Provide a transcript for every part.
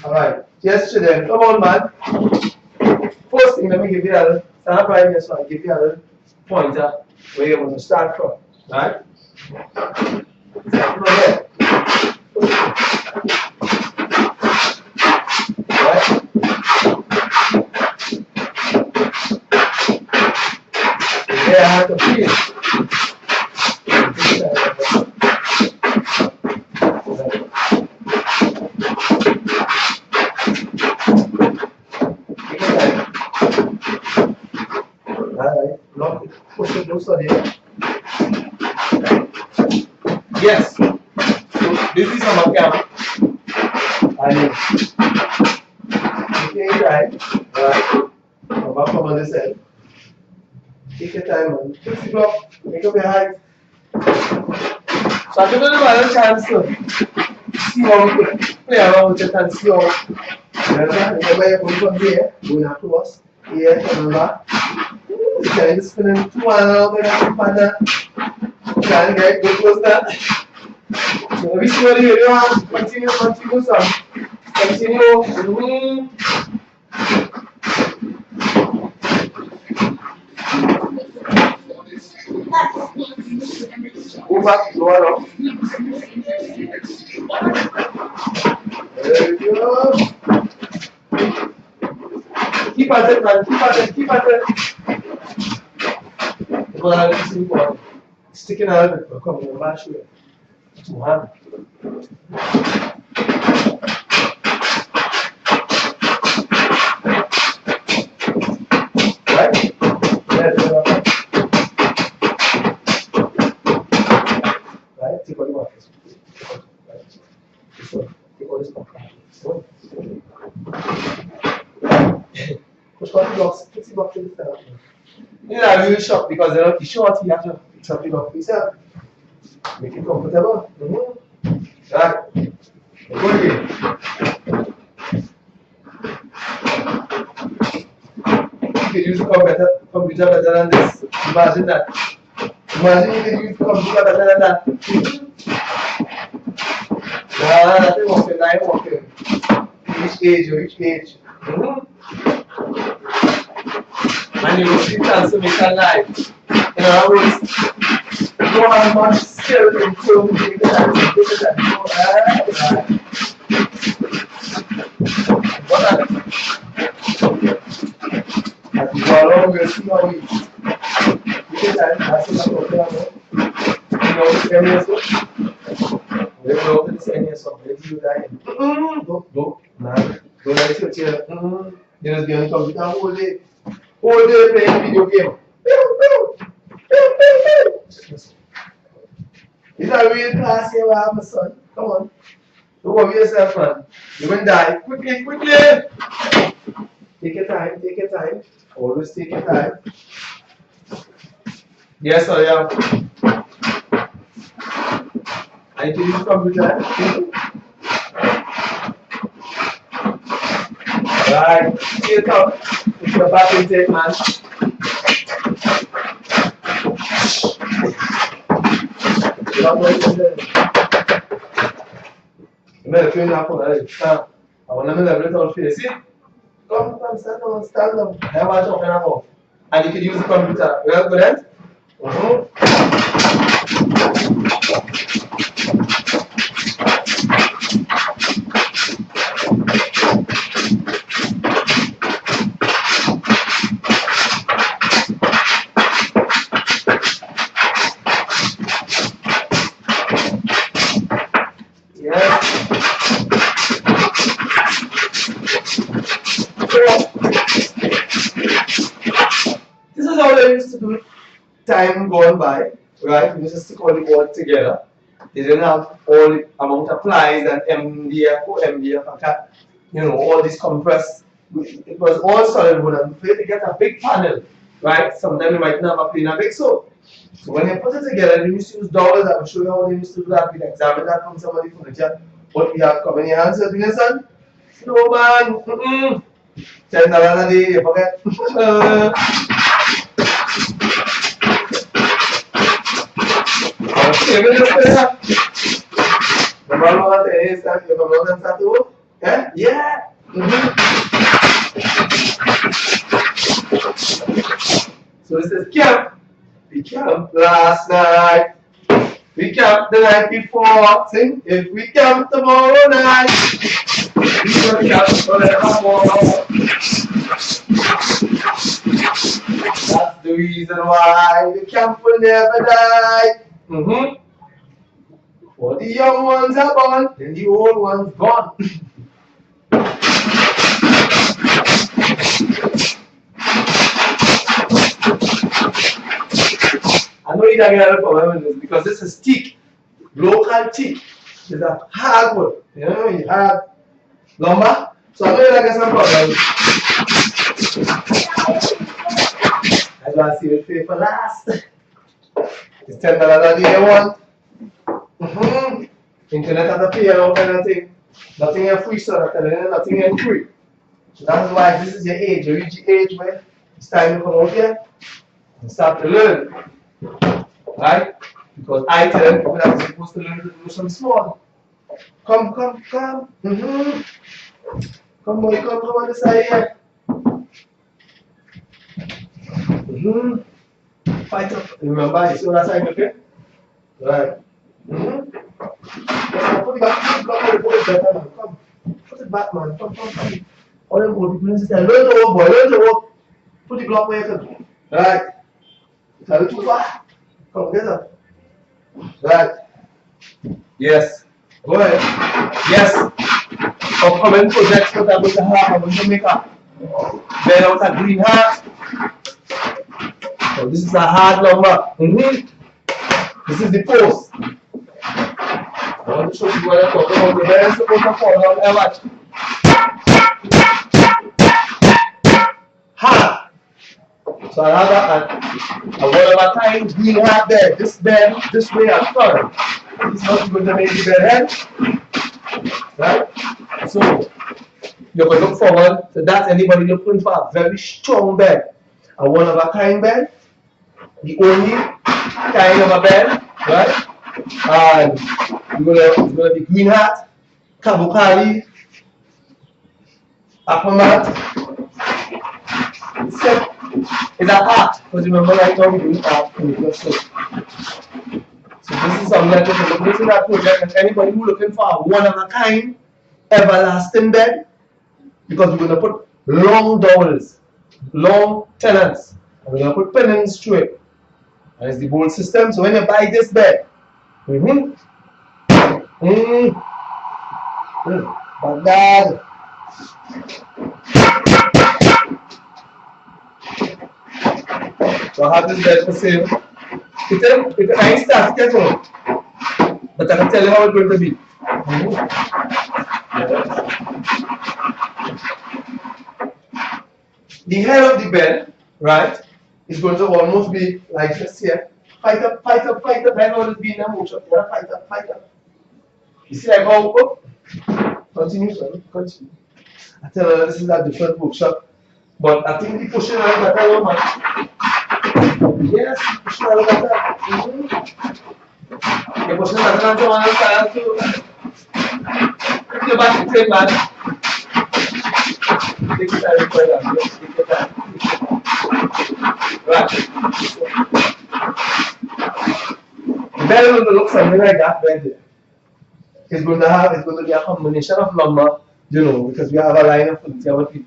Alright. Yes, children. Come on, man. First thing, let me give you a stand up right here so I give you a little pointer where you're going to start from. Right? Start from here. Right? There I have to feel. Alright, lock it, push it closer there. Yes. So this is our camp. And take your time. Alright. Come back from on this side. Take your time and fix the block. Make up your height. So I'm giving you a chance to see how we can play around with it and see how. Remember you're going from there, going across, here, coming back. Trying to spin into one another and trying to get good close that. So every single day you have to continue, some. Continue. Go back, lower up. There you go. Keep at it, man. Keep at it. Well, it's important. Sticking out of it, but come on, mash it. Two hands. Right? There. Right? Take all the markers. Right? This one. Take all this marker. Push out the blocks. Fix the block to the center. You're not really shocked because they're not short. You have to fix up the block for yourself. Make it comfortable. Right. Good again. You can use the computer better than this. Imagine that. Imagine you can use the computer better than that. Nah, that is working. That is working. Each age. And you will see transformation live. In other words, you don't have much skill in filming this and what happened? As you go along, we'll see how we take time, pass it up, you know this area so? We'll go over this area so let's do that. Go, man. Go like your chair. You just be on the computer all day playing video game. It's a real class here, my son. Come on. Don't worry yourself, man. You will die. Quickly. Take your time. Always take your time. Yes, I am. I need to use the computer. Alright, here come. It's your back intake, man. You don't know what to do. You better clean up on it. I want to level it out for you. See? Come, stand up. I want to open up. And you can use the computer. You have good This is how they used to do it. Time gone by, right? We used to stick all the board together. They didn't have all the amount of plies and MDF, all this compressed. It was all solid wood, and we had to get a big panel, right? Sometimes you might not have a plain big soap. So when you put it together, we used to use dollars. I will show you how they used to do that. We'll examine that from some of the furniture. What we have come in your hands, you son? No man. $10 a day, you forget. Okay, we'll just put it up. The problem is that you have a lot of tattoo. Yeah? Yeah. So this is camp. We camped last night. We camped the night before. Sing. If we camp tomorrow night, we will camp forevermore. That's the reason why the camp will never die. For the young ones are born, and the old ones gone. I know you don't get a problem with this because this is teak, local teak. It's a hard wood. You know, you have lumber. So I know you don't get some problem. I want to see the pay for last. It's $10 a day one. Internet has to pay out anything. Nothing is free, sir. Nothing is free. So that's why this is your age. You reach the age where it's time to come out here and start to learn. Right? Because I tell people that you're supposed to learn to do something small. Come. Come, boy, come on this side here. Fight up. Remember, you see what I said, okay? Right. Put it back, put it better, man. Come. Put it back, man. Come. All them old people say, learn to walk, boy, learn to walk. Put the block where you can. Right. It's a little too far. Come, get up. Right. Yes. Go ahead. Yes. Upcoming projects that I'm going to have, I'm going to make a bed out of green heart. So this is a hard number. This is the post. I want to show you what I'm talking about. The bed is supposed to fall down and watch. Hard. So I have a one-of-a-kind green heart bed. This bed, this way at front. It's not going to make the bed head. Right? So you're going to look forward to that. Anybody looking for a very strong bed, a one-of-a-kind bed, the only kind of a bed, right? And it's going to be green hat, kabukali, aquamat. It's a hat, because remember right now we're doing art in the so this is something that you can look into that project, and anybody who's looking for a one-of-a-kind, everlasting bed, because we're going to put long dowels, long tenants, and we're going to put pennants through it. And it's the bolt system. So when you buy this bed, Baghdad. So I have this bed for sale. It's a nice stuff, but I can tell you how it's going to be. The head of the bed, right, is going to almost be like this here. Fight up. Head always be in a motion. Yeah, fight up. You see, I go up. Continue. I tell her this is a different workshop, but I think the pushing a little better, man. Yes, pushing a little better. You're pushing a little better, man. Put your back straight, man. Take your time for that. Yes, take your time. Right. The bed is going to look something like that bed there. It's going to be a combination of lumber, because we have a line of furniture, but we're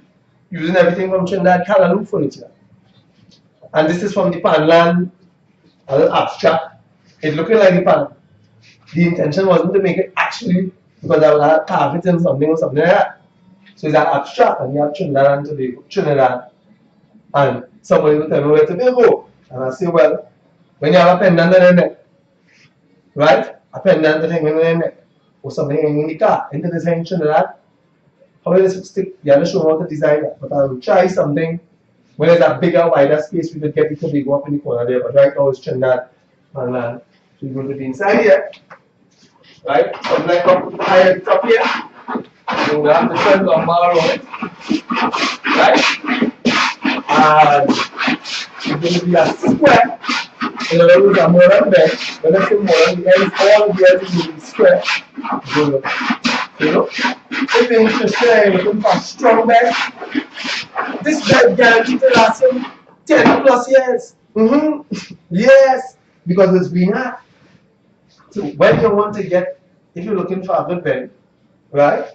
using everything from Trinidad Callaloo furniture. And this is from the Panland, a little abstract. It's looking like the pan. The intention wasn't to make it actually, because I would have carved it in something or something like that. So it's an abstract, and you have Trinidad and Tobago, Trinidad. And somebody will tell me where Tobago. And I say, well, when you have a pendant in the neck, right? A pendant hanging in the neck, or something hanging in the car, into this hanging Trinidad. How will this stick? You have to show how to design it. But I will try something when there's a bigger, wider space, we could get the Tobago up in the corner there. But right now it's Trinidad and land. So you're going to be inside here, right? Something like up higher at the top here. So we have the front lumbar around it, right? And it's going to be a square. In other words, a modern bed. When I say modern, the ends, all the ends will be square. So You know? If you're interested and you're looking for a strong bed, this bed guaranteed to last you 10 plus years. Yes, because it's been hard. So when you want to get, if you're looking for a good bed, right?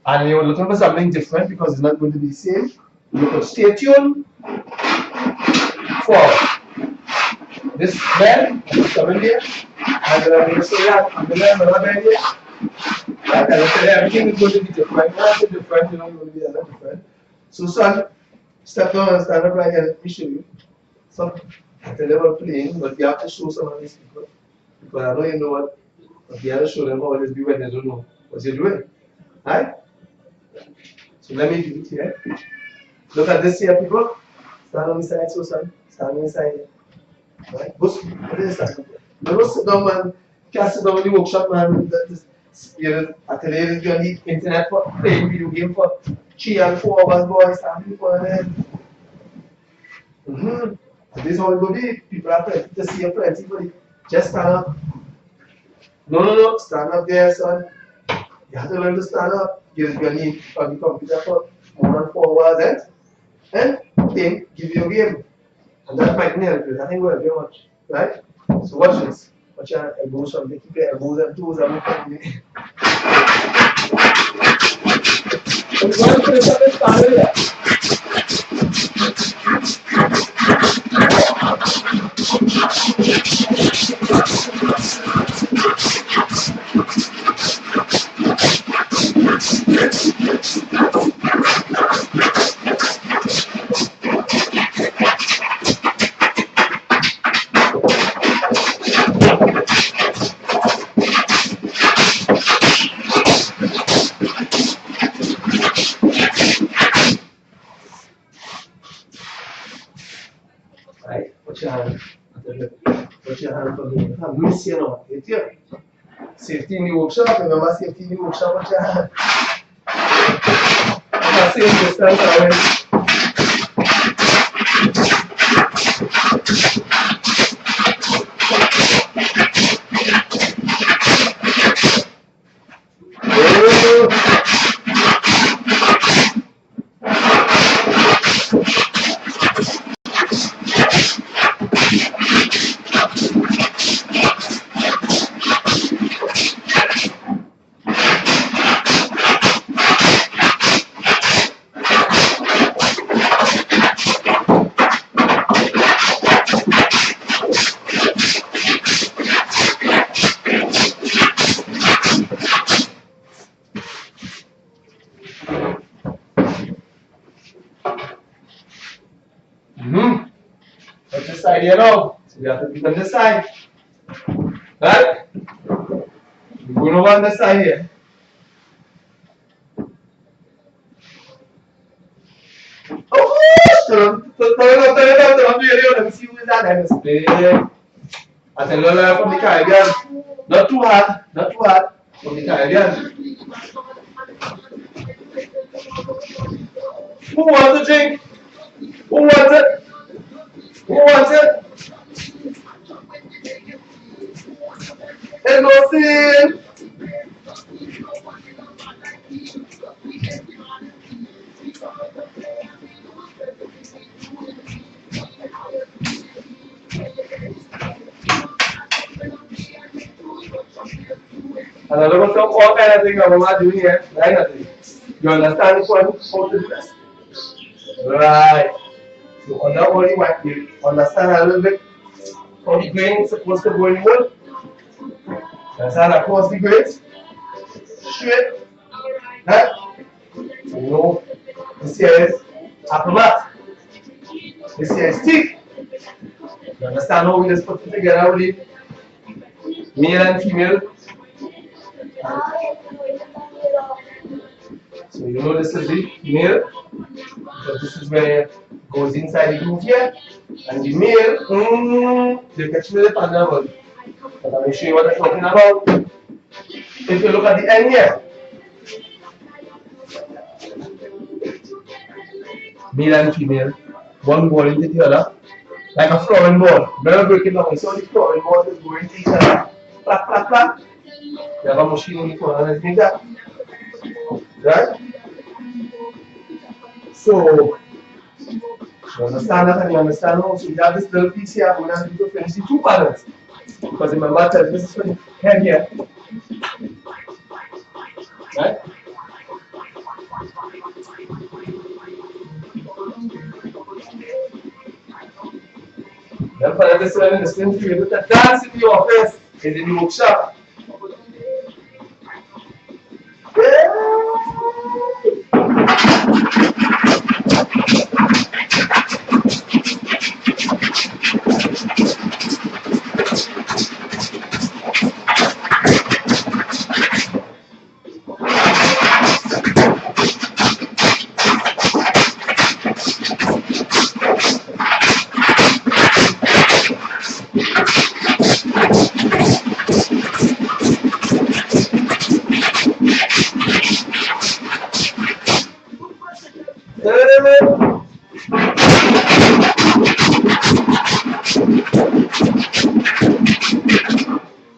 And you're looking for something different because it's not going to be the same, you could stay tuned for this bed coming here. And I'm going to say that I'm going to have another bed here. Right? And I said everything is going to be different. When I say different, you know, it's going to be a lot different. So, son, step down and stand up right here. Let me show you. So, I tell you about playing, but you have to show some of these people. Because I know you know what, but you have to show them how it is be when they don't know what you're doing. Right? So let me do it here. Look at this here, people. Stand on the side, so son. Stand on the side here. Right? What is that? Don't sit down, man. Can't sit down in the workshop, man. I tell you, you're on the internet for playing video game for 3 and 4 hours, boys. And people are there. This is how it will be. People are plenty to see a plenty for it. Just stand up. No. Stand up there, son. You have to learn to stand up. Give your knee on the computer for more than 4 hours, and then give you a game. And that might help you. That ain't going to very much. Right? So watch this. Watch your elbows from the keep your elbows and toes and look at me. So we're going to finish up this panel here. Put your hand for me. I'm missing out. Safety in the workshop. Remember safety in the workshop. Put your hand. I'm a safe distance away. Put this side here now. So we have to be on this side. Right? We're going over on this side here. Oh, turn it up, let me see who is that guy display. I tell you from the Caribbean. Not too hard. From the Caribbean. Who wants a drink? Who wants it? Who wants it? Let's go see. And I look at all kind of things I'm doing here. Right? You understand this one? How to do this? Right. So on that one, you might understand a little bit how the grain is supposed to go in the wood. Understand across the grains? Straight. Right? So you know, this here is apple mat. This here is stick. You understand how we just put it together with the male and female? So you know this is the male, so this is where it goes inside the groove here, and the male, they catch me the panda one. But let me show you what I'm talking about. If you look at the end here, male and female, one ball into the other, like a flooring ball. Never break it down. So the flooring ball is going to each other, plap, plap, plap. You have a machine in the corner and anything like that. Right? So, you understand that and you understand also we have this little piece here, we're going to finish the two panels. Because remember, this is for the head here. Right? Then for this one, in the same thing, you look dance in the office, in the workshop.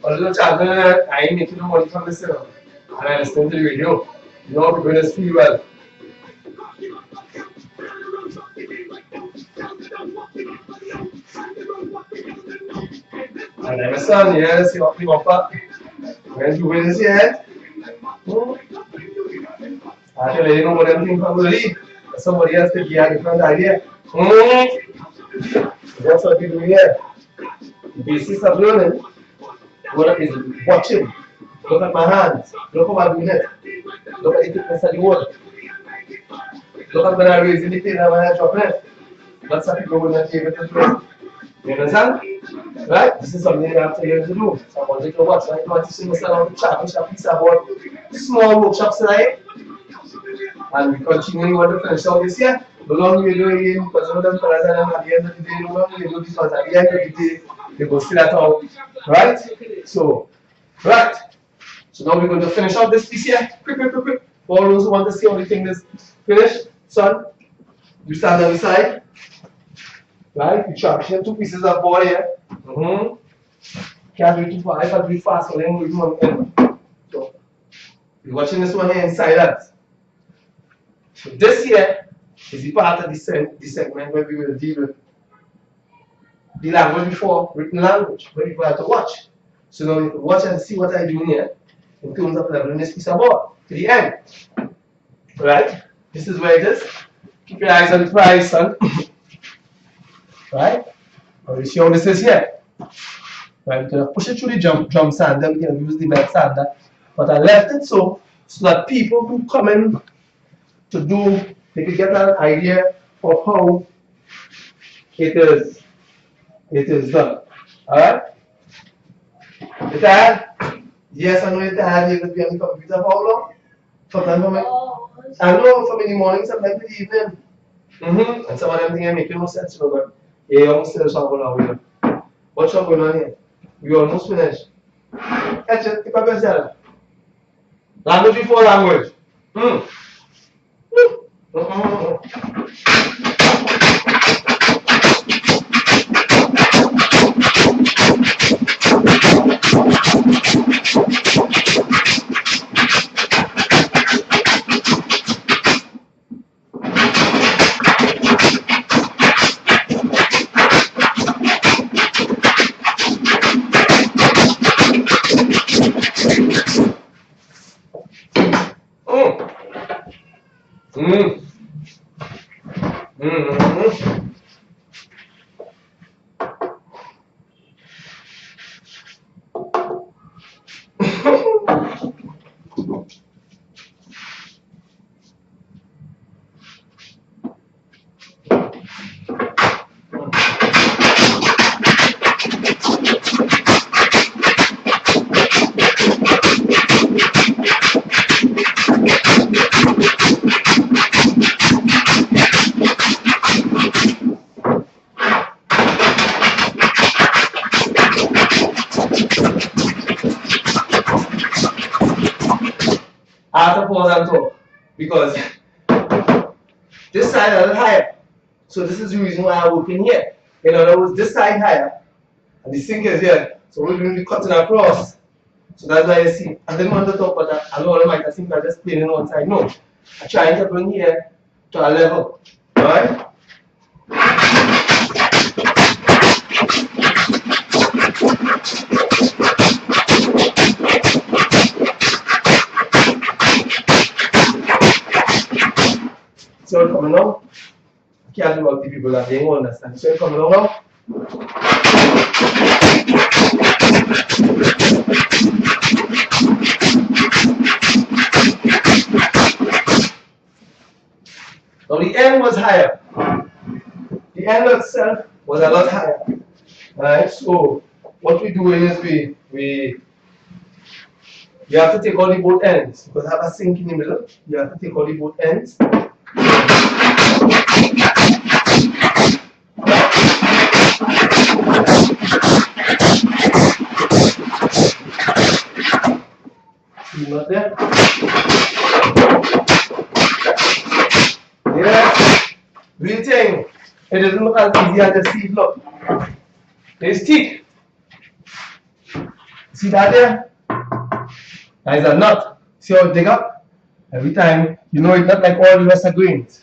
Although channel, I make you know money from this, and I listen to the video. You know, people just feel well. And I'm a son, yes, you're the papa. When you win this yet, I tell you know what I'm thinking from the lead. Somebody else could get a different idea. That's what we do here. The basis of learning. What is watching? Look at my hands. Look at my minute. Look at the thickness of the wood. Look at when I raise the thing and when I drop it. That's how people will not be able to do it. You understand? Right? This is something you have to learn to do. So I want you to watch. Right? You want to see myself on the chat, which a piece about small workshops tonight. And we continue with the finish out this year. The longer we do it again, because some of them fellas are at the end of the day, the longer we do this, because at the end of the day, they go see that out. Right? So, right. So now we're going to finish off this piece here. Quick, quick, quick, quick. For all those who want to see how the thing is finished, son, you stand on the side. Right? You transition two pieces of board here. Can't do it too fast. If I do it fast, so then we'll do one. So, you're watching this one here in silence. So this here is the part of the segment where we will deal with the language before written language, where people have to watch. So now you can watch and see what I'm doing here in terms of leveling this piece of board to the end. Right? This is where it is. Keep your eyes on the prize, son. Right? Now you see how this is here. Right? We're going to push it through the drum sander. We can use the belt sander. But I left it so that people who come in to do, they can get an idea of how it is done. Alright? You tired? Yes, I know you're tired. You're going to be on the computer for how long? Sometimes for me. I know from in the morning, sometimes in the evening. And some of them things are making no sense, you know, but yeah, almost still something going on here. What's going on here? We almost finished. Catch it, keep up yourself. Language before language. I have to pause and talk because this side is a little higher. So this is the reason why I work in here. In other words, this side higher and the sink is here. So we're going to be cutting across. So that's why you see, I didn't want to talk about that. A lot of might think I just playing on one side. No, I'm trying to bring here to a level. Alright? So coming along, I can't do all the people that they won't understand. So coming along now. Now the end was higher. The end itself was a lot higher. Alright, so what we do is you have to take all the both ends because I have a sink in the middle. You have to take all the both ends. See not there? Yeah. Real thing. It doesn't look as easy as the seed look. There's teeth. See that there? That is a nut. See how it dig up? Every time, you know it's not like all the rest of grains.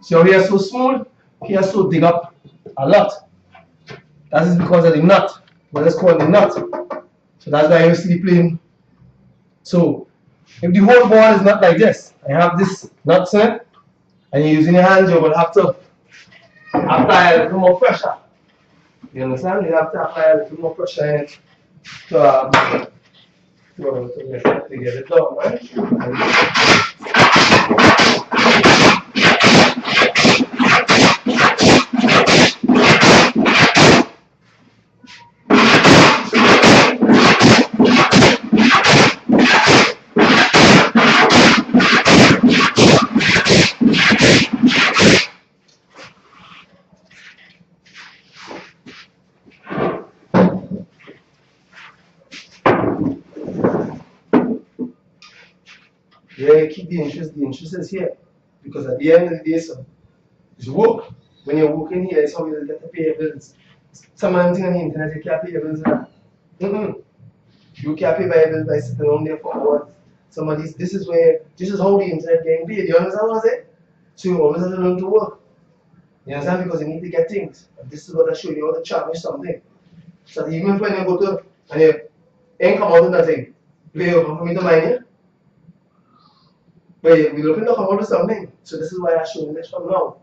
See how here so smooth, here so dig up a lot. That is because of the nut. What is called the nut. So that's why you see the plane. So if the whole ball is not like this, I have this nuts in it, and you're using your hands, you will have to apply a little more pressure. You understand? You have to apply a little more pressure in it to get it done, right? Yeah, keep the interest. The interest is here. Because at the end of the day, so it's work. When you're working here, it's how you get to pay your bills. Some of them things on the internet, you can't pay your bills. You can't pay by your bills by sitting on there for hours. Some of these, this is how the internet getting paid. You understand what I'm saying? So you always have to learn to work. You understand? Because you need to get things. And this is what I show you how to challenge something. So that even when you go to, and you ain't come out with nothing, play over for me to mind you. But we're looking to come out with something. So this is why I'm showing this from now.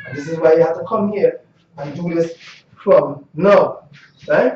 And this is why you have to come here and do this from now. Right?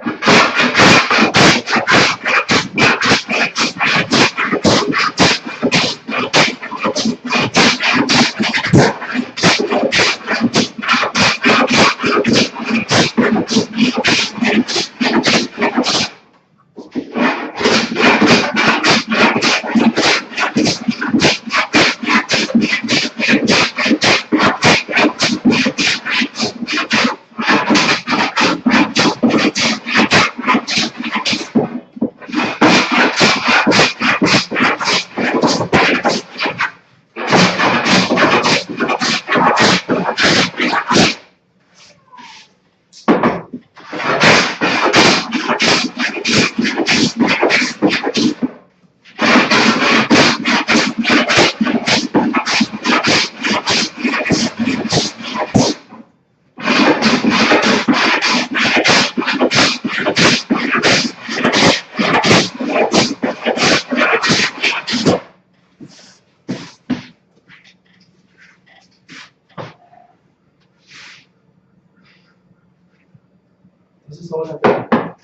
This is all happening.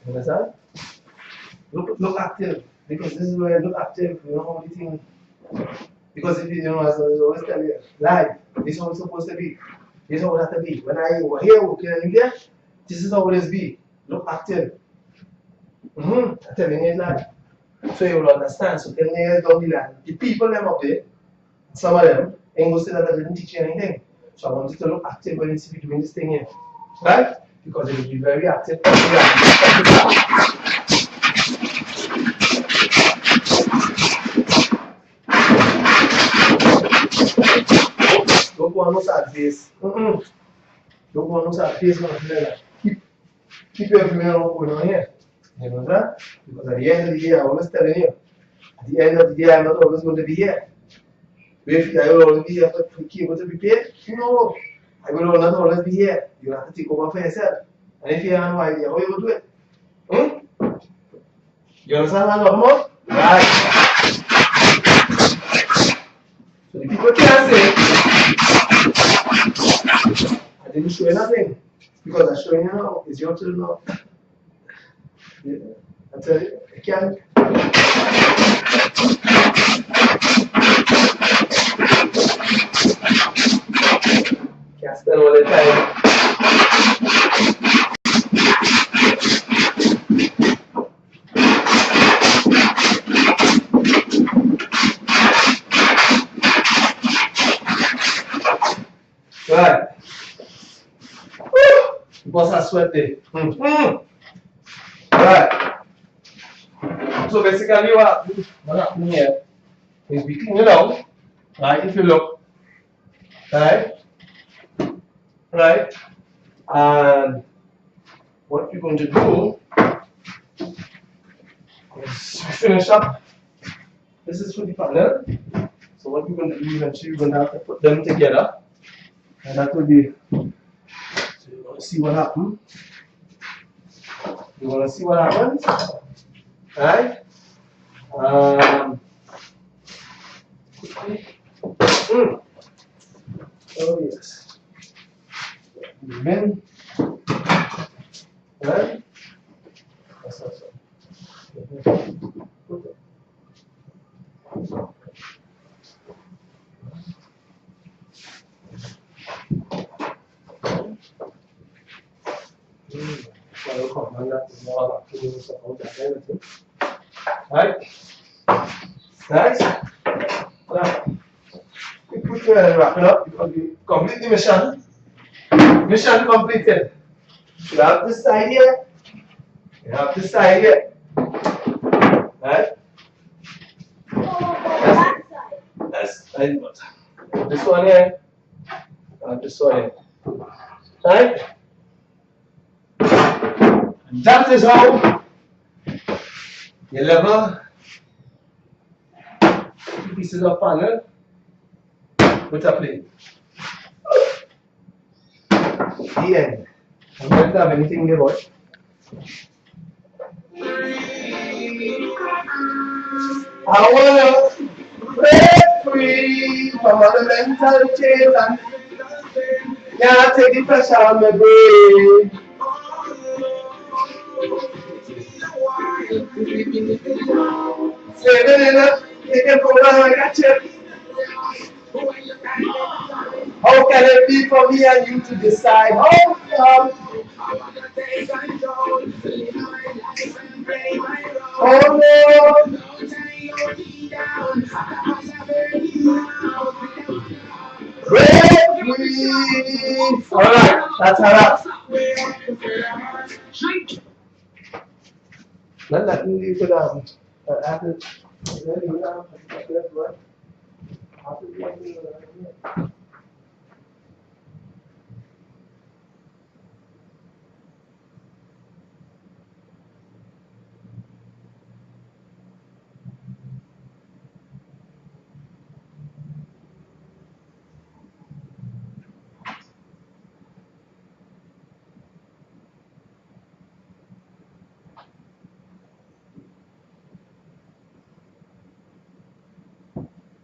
You understand? Look active. Because this is where look active, you know how the thing. Because if you know, as I always tell you, live, this is how it's supposed to be. This is how it has to be. When I over here working in India, this is how it is be. Look active. I'm telling you live. So you will understand. So tell me down the line. The people them up there, some of them, ain't go say that I didn't teach you anything. So I want you to look active when you see doing this thing here. Right? Because it will be very active. Don't go on no sad face. Don't go on no sad face, man. Keep your female going on here. You know that? Because at the end of the day, I always telling you, at the end of the day, I'm not always going to be here. If I will always be here for the cable to be paid, no, I will not always be here. You have to take over for yourself. And if you have no idea how you will do it, you understand what I'm talking about? Right. So the people can't say, I didn't show you nothing. Because I'm showing you now. It's your turn now. Yeah. I tell you, I can't. Can't spend all the time. Right. Boss are sweaty. Right. So basically what happened here is we clean it out. Right, if you look. Right? Right? And what you're going to do is finish up. This is for the panel. So what you're going to do eventually, you're going to have to put them together. And that will be, so you're going to see what happens. You want to see what happens, right? Oh yes. Move right? That's awesome. Right? Nice. Now, we put wrap it up because we complete the mission. Mission completed. You have this side here. You have this side here. Right? That's what. This one here. And this one here. Right? And that is how you level pieces of panel with a plate. The end. I'm going to have anything here, boy. I want to break free from all the mental chains and can't take the pressure on my brain. Saving enough, taking program like a chip. How can it be for me and you to decide? How come? Oh no! Break free! Alright, that's how that's. Let that leave it down. After,